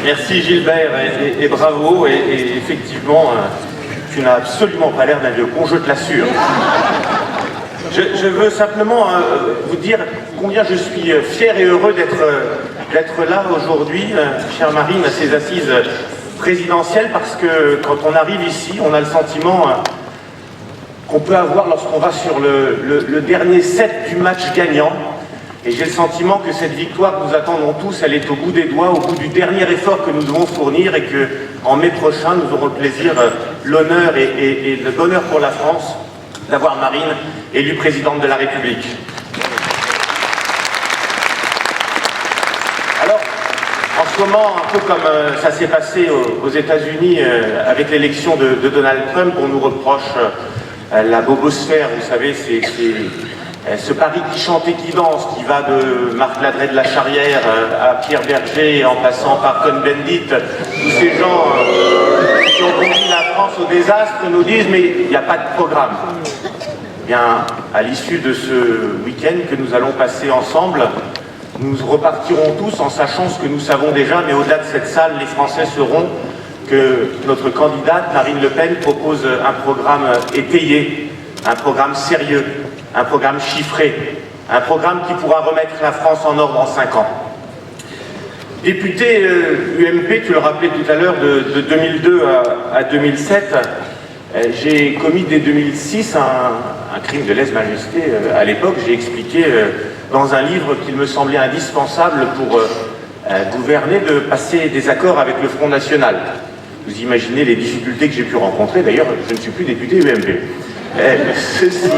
Merci Gilbert et bravo. Et effectivement, tu n'as absolument pas l'air d'un vieux con, je te l'assure. Je veux simplement vous dire combien je suis fier et heureux d'être là aujourd'hui, chère Marine, à ces assises présidentielles, parce que quand on arrive ici, on a le sentiment qu'on peut avoir lorsqu'on va sur le dernier set du match gagnant. Et j'ai le sentiment que cette victoire que nous attendons tous, elle est au bout des doigts, au bout du dernier effort que nous devons fournir, et qu'en mai prochain, nous aurons le plaisir, l'honneur et le bonheur pour la France d'avoir Marine élue présidente de la République. Alors, en ce moment, un peu comme ça s'est passé aux États-Unis avec l'élection de Donald Trump, on nous reproche la bobosphère, vous savez, c'est ce Paris qui chante et qui danse, qui va de Marc Ladret de la Charrière à Pierre Berger, en passant par Cohn-Bendit, tous ces gens qui ont conduit la France au désastre nous disent mais il n'y a pas de programme. Eh bien, à l'issue de ce week-end que nous allons passer ensemble, nous repartirons tous en sachant ce que nous savons déjà, mais au-delà de cette salle, les Français sauront que notre candidate, Marine Le Pen, propose un programme étayé, un programme sérieux, un programme chiffré, un programme qui pourra remettre la France en ordre en 5 ans. Député UMP, tu le rappelais tout à l'heure, de 2002 à 2007, j'ai commis dès 2006 un crime de lèse-majesté. À l'époque, j'ai expliqué dans un livre qu'il me semblait indispensable pour gouverner de passer des accords avec le Front National. Vous imaginez les difficultés que j'ai pu rencontrer. D'ailleurs, je ne suis plus député UMP. Ceci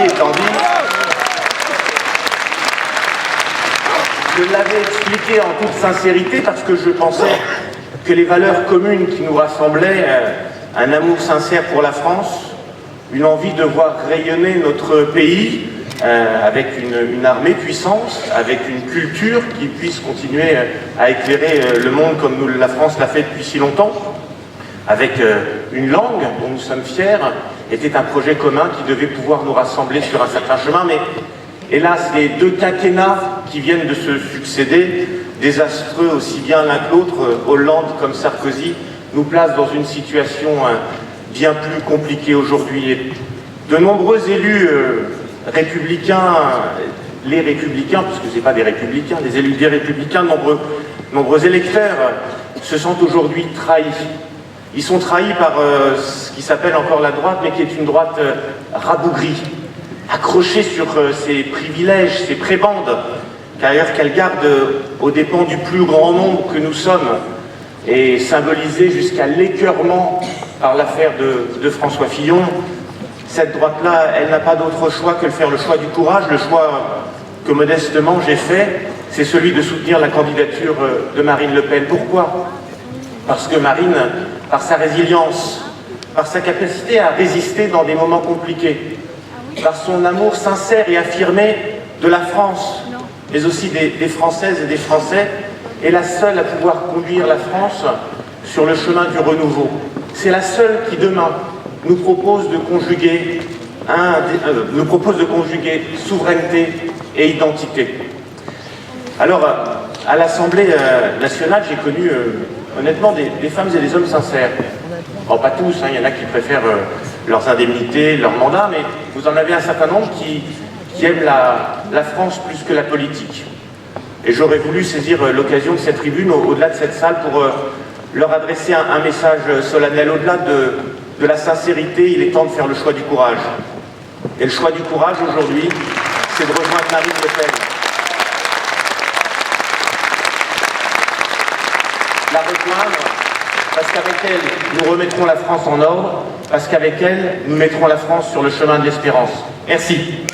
étant dit, je l'avais expliqué en toute sincérité parce que je pensais que les valeurs communes qui nous rassemblaient, un amour sincère pour la France, une envie de voir rayonner notre pays avec une armée puissante, avec une culture qui puisse continuer à éclairer le monde comme la France l'a fait depuis si longtemps, avec une langue dont nous sommes fiers, était un projet commun qui devait pouvoir nous rassembler sur un certain chemin. Mais hélas, les deux quinquennats qui viennent de se succéder, désastreux aussi bien l'un que l'autre, Hollande comme Sarkozy, nous placent dans une situation bien plus compliquée aujourd'hui. Et de nombreux élus républicains, les républicains, puisque ce n'est pas des républicains, des élus des républicains, nombreux électeurs se sentent aujourd'hui trahis. Ils sont trahis par ce qui s'appelle encore la droite, mais qui est une droite rabougrie, accrochée sur ses privilèges, ses prébendes, qu'elle garde aux dépens du plus grand nombre que nous sommes, et symbolisée jusqu'à l'écœurement par l'affaire de François Fillon. Cette droite-là, elle n'a pas d'autre choix que de faire le choix du courage. Le choix que modestement j'ai fait, c'est celui de soutenir la candidature de Marine Le Pen. Pourquoi ? Parce que Marine, par sa résilience, par sa capacité à résister dans des moments compliqués, par son amour sincère et affirmé de la France, mais aussi des Françaises et des Français, est la seule à pouvoir conduire la France sur le chemin du renouveau. C'est la seule qui, demain, nous propose de conjuguer souveraineté et identité. Alors, à l'Assemblée nationale, j'ai connu honnêtement des femmes et des hommes sincères. Bon, pas tous, il y en a qui préfèrent leurs indemnités, leurs mandats, mais vous en avez un certain nombre qui aiment la France plus que la politique. Et j'aurais voulu saisir l'occasion de cette tribune, au-delà de cette salle, pour leur adresser un message solennel. Au-delà de la sincérité, il est temps de faire le choix du courage. Et le choix du courage aujourd'hui, c'est de rejoindre Marine Le Pen. La rejoindre, parce qu'avec elle, nous remettrons la France en ordre, parce qu'avec elle, nous mettrons la France sur le chemin de l'espérance. Merci.